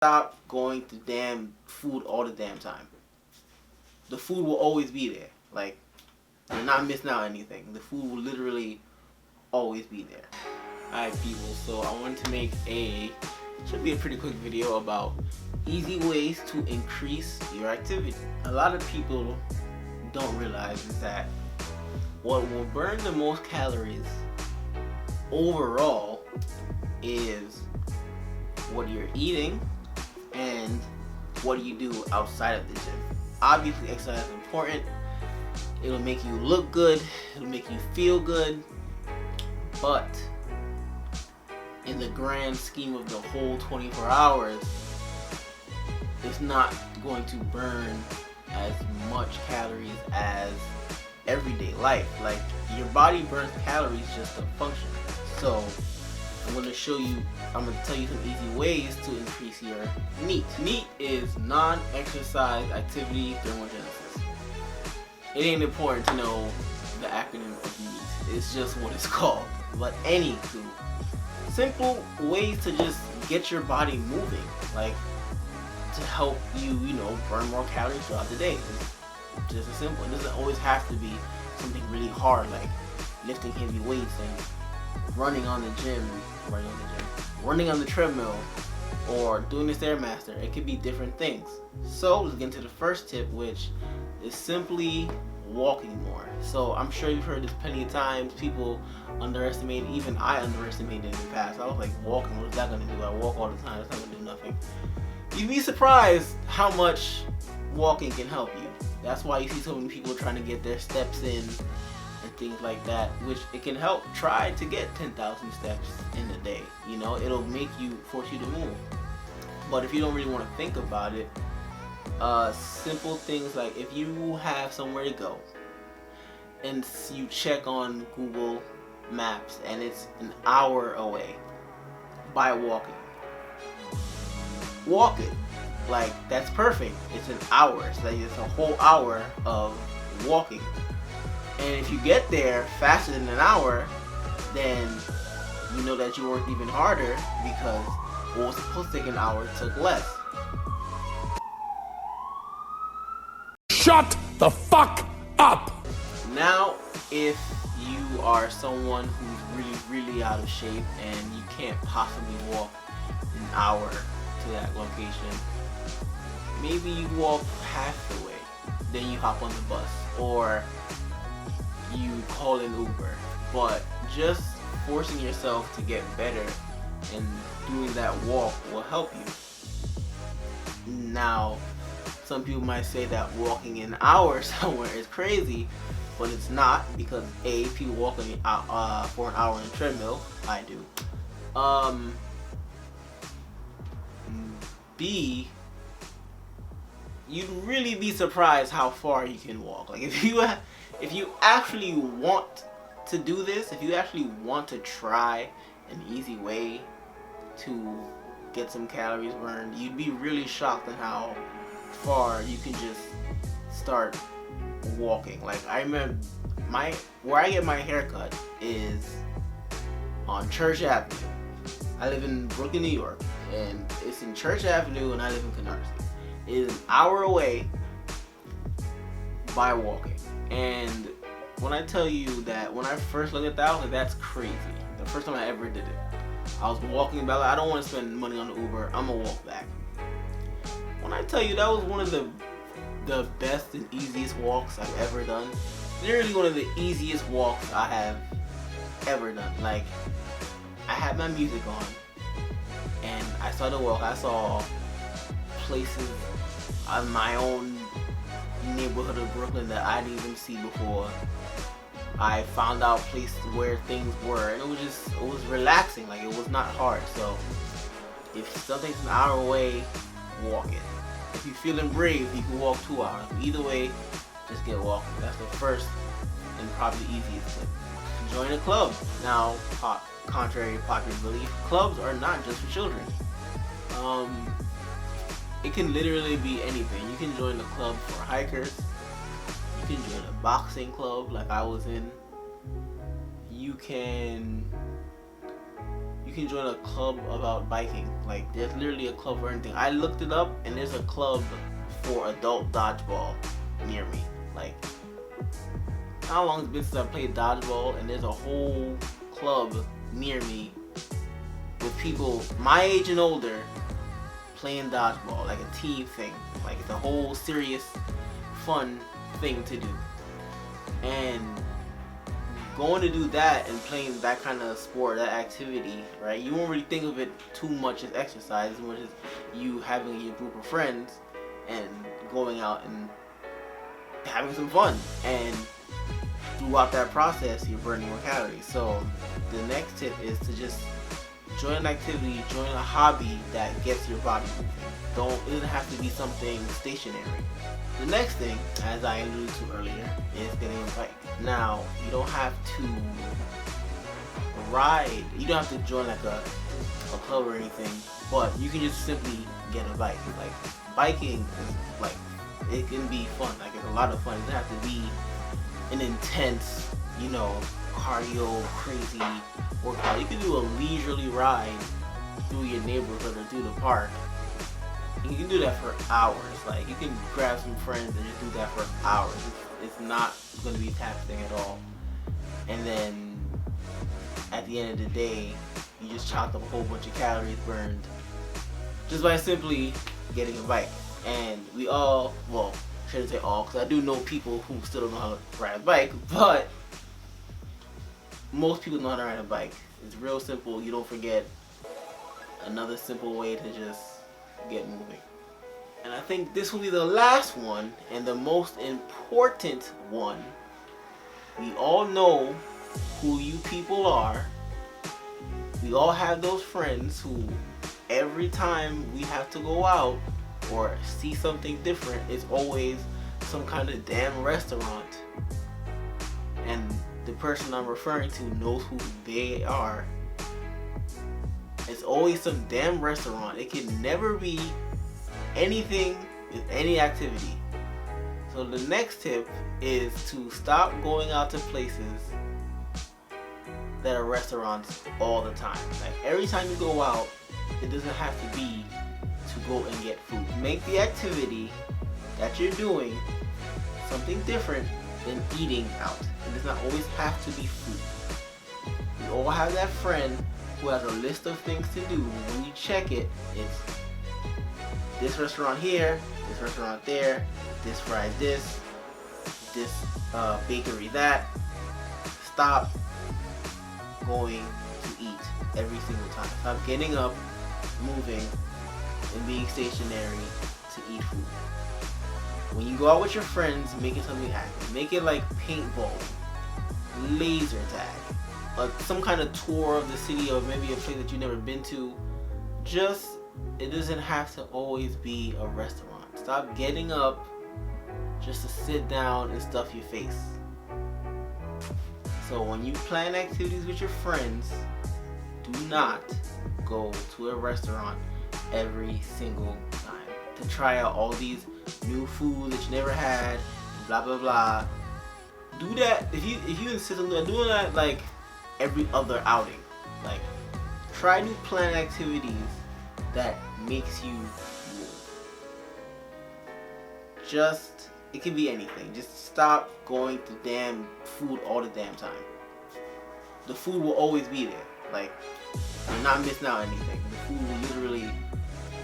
Stop going to damn food all the damn time. The food will always be there. Like, you're not missing out on anything. The food will literally always be there. Alright people, so I wanted to make should be a pretty quick video about easy ways to increase your activity. A lot of people don't realize is that what will burn the most calories overall is what you're eating and what you do outside of the gym. Obviously exercise is important. It'll make you look good, it'll make you feel good, but in the grand scheme of the whole 24 hours, it's not going to burn as much calories as everyday life. Like, your body burns calories just to function. So I'm going to tell you some easy ways to increase your NEAT. NEAT is non-exercise activity thermogenesis. It ain't important to know the acronym of NEAT. It's just what it's called. But anywho, simple ways to just get your body moving, like to help you, burn more calories throughout the day. It's just as simple. It doesn't always have to be something really hard like lifting heavy weights and running on the treadmill, or doing the Stairmaster. It could be different things. So let's get into the first tip, which is simply walking more. So I'm sure you've heard this plenty of times. People underestimate, even I underestimated in the past. I was like, walking, what is that gonna do? I walk all the time, it's not gonna do nothing. You'd be surprised how much walking can help you. That's why you see so many people trying to get their steps in and things like that, which it can help. Try to get 10,000 steps in a day. It'll force you to move. But if you don't really want to think about it, simple things like if you have somewhere to go and you check on Google Maps and it's an hour away by walking, walk it. Like, that's perfect. It's an hour. So it's a whole hour of walking. And if you get there faster than an hour, then you know that you worked even harder, because what was supposed to take an hour took less. Shut the fuck up! Now, if you are someone who's really out of shape and you can't possibly walk an hour to that location, maybe you walk half the way, then you hop on the bus, or you call an Uber. But just forcing yourself to get better and doing that walk will help you. Now, some people might say that walking an hour somewhere is crazy, but it's not, because A, people walk for an hour on a treadmill. I do. B, you'd really be surprised how far you can walk. Like, if you actually want to do this, if you actually want to try an easy way to get some calories burned, you'd be really shocked at how far you can just start walking. Like, I remember where I get my haircut is on Church Avenue. I live in Brooklyn, New York, and it's in Church Avenue, and I live in Canarsie. It is an hour away by walking. And when I tell you that when I first looked at that, I was like, that's crazy. The first time I ever did it, I was walking back. I don't want to spend money on the Uber, I'm gonna walk back. When I tell you that was one of the best and easiest walks I've ever done. Literally one of the easiest walks I have ever done. Like, I had my music on and I started to walk. I saw places in my own neighborhood of Brooklyn that I didn't even see before. I found out places where things were, and it was relaxing. Like, it was not hard. So if something's an hour away, walk it. If you're feeling brave, you can walk 2 hours. Either way, just get walking. That's the first and probably easiest tip. Join a club. Now, contrary to popular belief, clubs are not just for children. It can literally be anything. You can join a club for hikers. You can join a boxing club like I was in. You can join a club about biking. Like, there's literally a club for anything. I looked it up, and there's a club for adult dodgeball near me. Like, how long it's been since I played dodgeball, and there's a whole club near me with people my age and older playing dodgeball, like a team thing. Like, it's a whole serious, fun thing to do. And going to do that and playing that kind of sport, that activity, right? You won't really think of it too much as exercise, as much as you having your group of friends and going out and having some fun. And throughout that process, you're burning more calories. So the next tip is to just join an activity, join a hobby that gets your body moving. It doesn't have to be something stationary. The next thing, as I alluded to earlier, is getting a bike. Now, you don't have to ride. You don't have to join like a club or anything, but you can just simply get a bike. Like, biking is like, it can be fun. Like, it's a lot of fun. It doesn't have to be an intense, cardio, crazy workout. You can do a leisurely ride through your neighborhood or through the park. You can do that for hours. Like, you can grab some friends and just do that for hours. It's not going to be taxing at all. And then at the end of the day, you just chopped up a whole bunch of calories burned just by simply getting a bike. And we all, well, I shouldn't say all, because I do know people who still don't know how to ride a bike, but most people know how to ride a bike. It's real simple. You don't forget. Another simple way to just get moving. And I think this will be the last one and the most important one. We all know who you people are. We all have those friends who every time we have to go out or see something different, it's always some kind of damn restaurant. And the person I'm referring to knows who they are. It's always some damn restaurant. It can never be anything with any activity. So the next tip is to stop going out to places that are restaurants all the time. Like, every time you go out, it doesn't have to be to go and get food. Make the activity that you're doing something different than eating out. It does not always have to be food. We all have that friend who has a list of things to do. When you check it, it's this restaurant here, this restaurant there, this fry this bakery that. Stop going to eat every single time. Stop getting up, moving, and being stationary to eat food. When you go out with your friends, make it something active. Make it like paintball, laser tag, some kind of tour of the city, or maybe a place that you've never been to. It doesn't have to always be a restaurant. Stop getting up just to sit down and stuff your face. So when you plan activities with your friends, do not go to a restaurant every single time to try out all these new food that you never had, blah blah blah. Do that if you insist on doing that like every other outing. Like, try new planned activities that makes you move. It can be anything. Just stop going to damn food all the damn time. The food will always be there. Like, you're not missing out on anything. The food will literally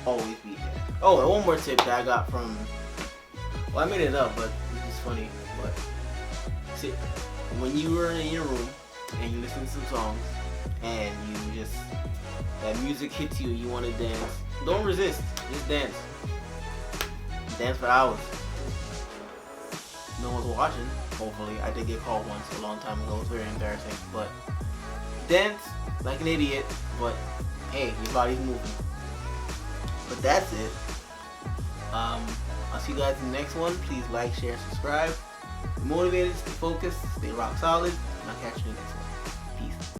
always be there. Oh, and one more tip that I got from, well, I made it up, but this is funny. But see, when you were in your room and you listen to some songs and that music hits you and you want to dance, don't resist. Just dance. Dance for hours. No one's watching, hopefully. I did get called once a long time ago. It was very embarrassing. But dance like an idiot, but hey, your body's moving. But that's it. I'll see you guys in the next one. Please like, share, and subscribe. Be motivated, stay focused, stay rock solid, and I'll catch you in the next one.